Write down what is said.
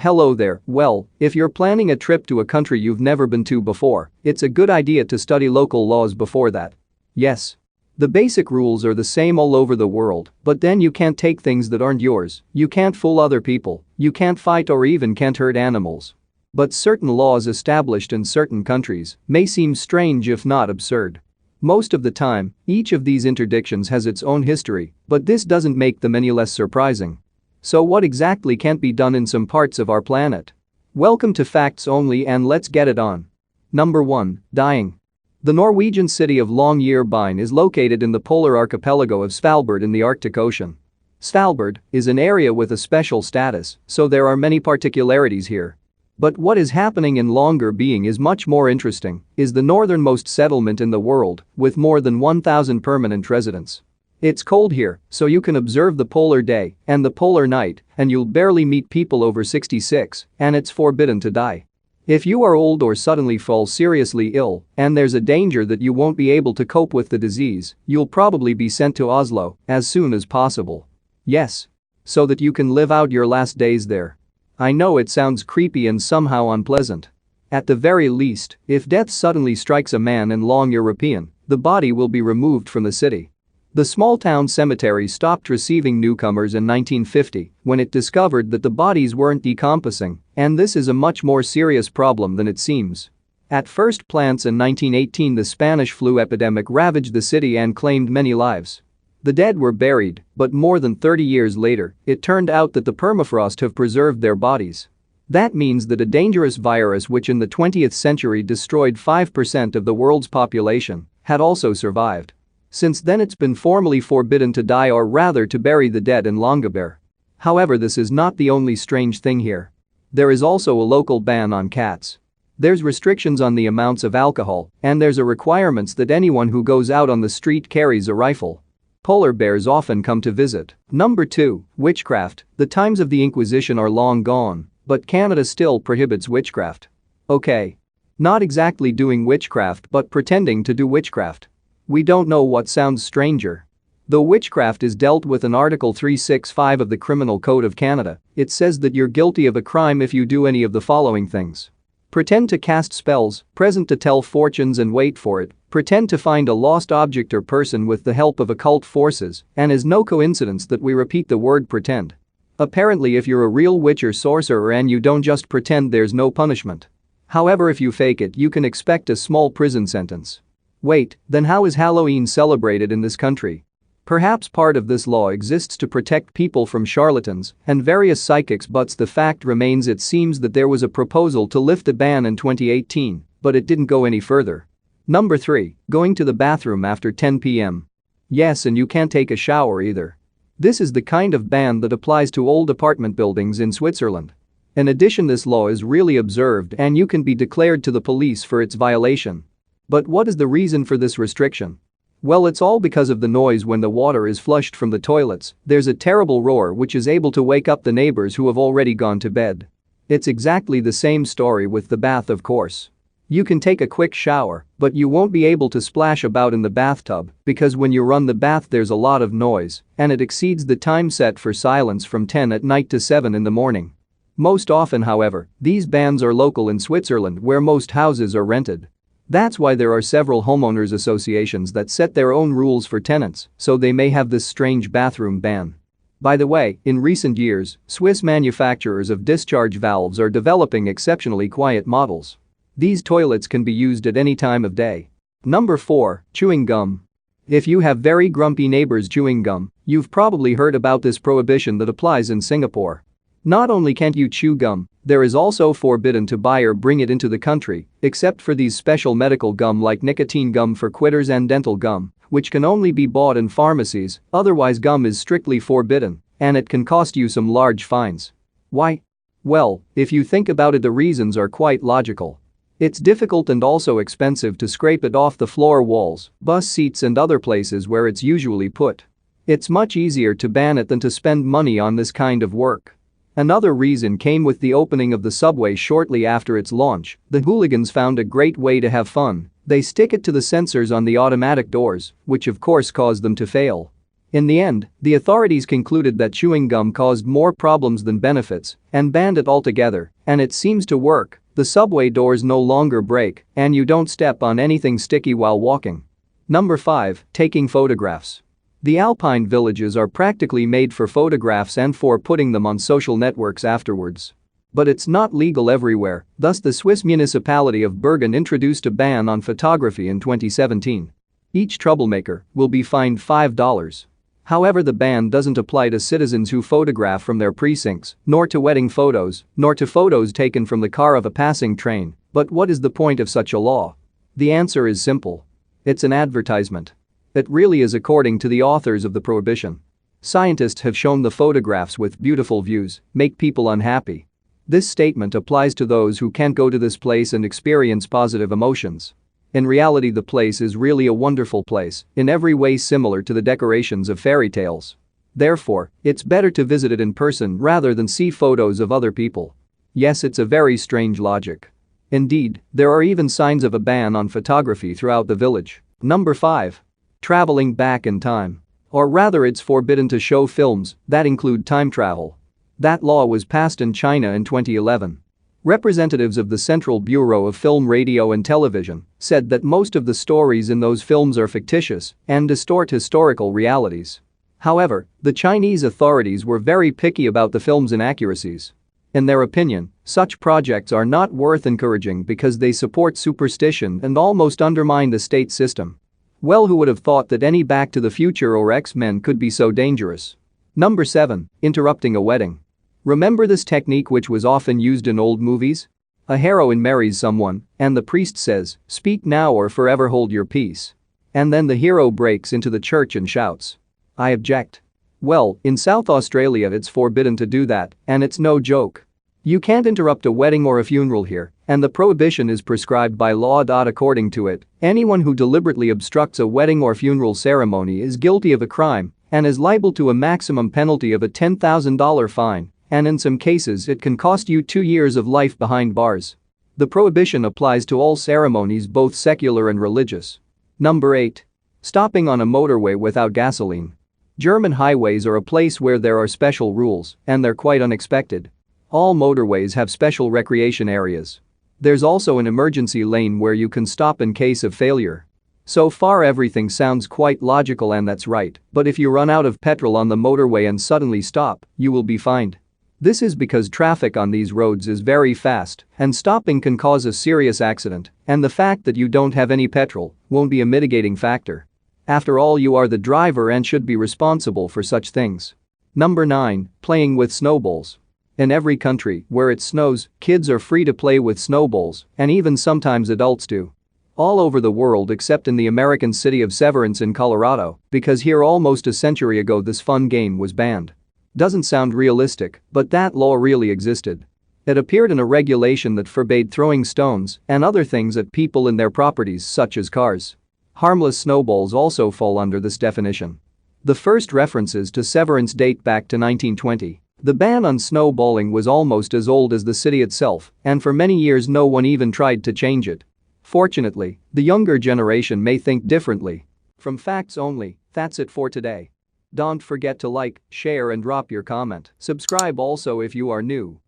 Hello there. Well, if you're planning a trip to a country you've never been to before, it's a good idea to study local laws before that. Yes. The basic rules are the same all over the world, but then you can't take things that aren't yours, you can't fool other people, you can't fight or even can't hurt animals. But certain laws established in certain countries may seem strange if not absurd. Most of the time, each of these interdictions has its own history, but this doesn't make them any less surprising. So what exactly can't be done in some parts of our planet? Welcome to Facts Only and let's get it on. Number 1. Dying. The Norwegian city of Longyearbyen is located in the polar archipelago of Svalbard in the Arctic Ocean. Svalbard is an area with a special status, so there are many particularities here. But what is happening in Longyearbyen is much more interesting, is the northernmost settlement in the world, with more than 1,000 permanent residents. It's cold here, so you can observe the polar day and the polar night, and you'll barely meet people over 66, and it's forbidden to die. If you are old or suddenly fall seriously ill, and there's a danger that you won't be able to cope with the disease, you'll probably be sent to Oslo as soon as possible. Yes. So that you can live out your last days there. I know it sounds creepy and somehow unpleasant. At the very least, if death suddenly strikes a man in Longyearbyen, the body will be removed from the city. The small-town cemetery stopped receiving newcomers in 1950 when it discovered that the bodies weren't decomposing, and this is a much more serious problem than it seems. At first glance in 1918 the Spanish flu epidemic ravaged the city and claimed many lives. The dead were buried, but more than 30 years later, it turned out that the permafrost have preserved their bodies. That means that a dangerous virus which in the 20th century destroyed 5% of the world's population had also survived. Since then it's been formally forbidden to die or rather to bury the dead in Longyearbyen. However, this is not the only strange thing here. There is also a local ban on cats. There's restrictions on the amounts of alcohol, and there's a requirements that anyone who goes out on the street carries a rifle. Polar bears often come to visit. Number 2. Witchcraft. The times of the Inquisition are long gone, but Canada still prohibits witchcraft. Okay. Not exactly doing witchcraft but pretending to do witchcraft. We don't know what sounds stranger. Though witchcraft is dealt with in Article 365 of the Criminal Code of Canada, it says that you're guilty of a crime if you do any of the following things. Pretend to cast spells, present to tell fortunes and wait for it, pretend to find a lost object or person with the help of occult forces, and is no coincidence that we repeat the word pretend. Apparently if you're a real witch or sorcerer and you don't just pretend, there's no punishment. However, if you fake it you can expect a small prison sentence. Wait, then how is Halloween celebrated in this country? Perhaps part of this law exists to protect people from charlatans and various psychics, but the fact remains it seems that there was a proposal to lift the ban in 2018, but it didn't go any further. Number 3. Going to the bathroom after 10 p.m. Yes, and you can't take a shower either. This is the kind of ban that applies to old apartment buildings in Switzerland. In addition, this law is really observed and you can be declared to the police for its violation. But what is the reason for this restriction? Well, it's all because of the noise when the water is flushed from the toilets. There's a terrible roar which is able to wake up the neighbors who have already gone to bed. It's exactly the same story with the bath, of course. You can take a quick shower, but you won't be able to splash about in the bathtub because when you run the bath there's a lot of noise and it exceeds the time set for silence from 10 at night to 7 in the morning. Most often, however, these bans are local in Switzerland where most houses are rented. That's why there are several homeowners associations that set their own rules for tenants, so they may have this strange bathroom ban. By the way, in recent years, Swiss manufacturers of discharge valves are developing exceptionally quiet models. These toilets can be used at any time of day. Number 4. Chewing gum. If you have very grumpy neighbors chewing gum, you've probably heard about this prohibition that applies in Singapore. Not only can't you chew gum, there is also forbidden to buy or bring it into the country, except for these special medical gum like nicotine gum for quitters and dental gum, which can only be bought in pharmacies. Otherwise gum is strictly forbidden, and it can cost you some large fines. Why? Well, if you think about it, the reasons are quite logical. It's difficult and also expensive to scrape it off the floor walls, bus seats and other places where it's usually put. It's much easier to ban it than to spend money on this kind of work. Another reason came with the opening of the subway shortly after its launch. The hooligans found a great way to have fun. They stick it to the sensors on the automatic doors, which of course caused them to fail. In the end, the authorities concluded that chewing gum caused more problems than benefits and banned it altogether, and it seems to work. The subway doors no longer break, and you don't step on anything sticky while walking. Number 5. Taking photographs. The alpine villages are practically made for photographs and for putting them on social networks afterwards. But it's not legal everywhere, thus the Swiss municipality of Bergen introduced a ban on photography in 2017. Each troublemaker will be fined $5. However, the ban doesn't apply to citizens who photograph from their precincts, nor to wedding photos, nor to photos taken from the car of a passing train. But what is the point of such a law? The answer is simple. It's an advertisement. It really is, according to the authors of the prohibition. Scientists have shown the photographs with beautiful views make people unhappy. This statement applies to those who can't go to this place and experience positive emotions. In reality, the place is really a wonderful place, in every way similar to the decorations of fairy tales. Therefore, it's better to visit it in person rather than see photos of other people. Yes, it's a very strange logic. Indeed, there are even signs of a ban on photography throughout the village. Number 5. Traveling back in time. Or rather, it's forbidden to show films that include time travel. That law was passed in China in 2011. Representatives of the Central Bureau of Film, Radio and Television said that most of the stories in those films are fictitious and distort historical realities. However, the Chinese authorities were very picky about the film's inaccuracies. In their opinion, such projects are not worth encouraging because they support superstition and almost undermine the state system. Well, who would have thought that any Back to the Future or X-Men could be so dangerous? Number 7. Interrupting a wedding. Remember this technique which was often used in old movies? A heroine marries someone, and the priest says, "Speak now or forever hold your peace." And then the hero breaks into the church and shouts, "I object." Well, in South Australia it's forbidden to do that, and it's no joke. You can't interrupt a wedding or a funeral here, and the prohibition is prescribed by law. According to it, anyone who deliberately obstructs a wedding or funeral ceremony is guilty of a crime and is liable to a maximum penalty of a $10,000 fine. And in some cases it can cost you 2 years of life behind bars. The prohibition applies to all ceremonies, both secular and religious. Number 8. Stopping on a motorway without gasoline. German highways are a place where there are special rules, and they're quite unexpected. All motorways have special recreation areas. There's also an emergency lane where you can stop in case of failure. So far everything sounds quite logical, and that's right, but if you run out of petrol on the motorway and suddenly stop, you will be fined. This is because traffic on these roads is very fast and stopping can cause a serious accident, and the fact that you don't have any petrol won't be a mitigating factor. After all, you are the driver and should be responsible for such things. Number 9. Playing with snowballs. In every country where it snows, kids are free to play with snowballs, and even sometimes adults do. All over the world except in the American city of Severance in Colorado, because here almost a century ago this fun game was banned. Doesn't sound realistic, but that law really existed. It appeared in a regulation that forbade throwing stones and other things at people in their properties such as cars. Harmless snowballs also fall under this definition. The first references to Severance date back to 1920. The ban on snowballing was almost as old as the city itself, and for many years no one even tried to change it. Fortunately, the younger generation may think differently. From Facts Only, that's it for today. Don't forget to like, share and drop your comment. Subscribe also if you are new.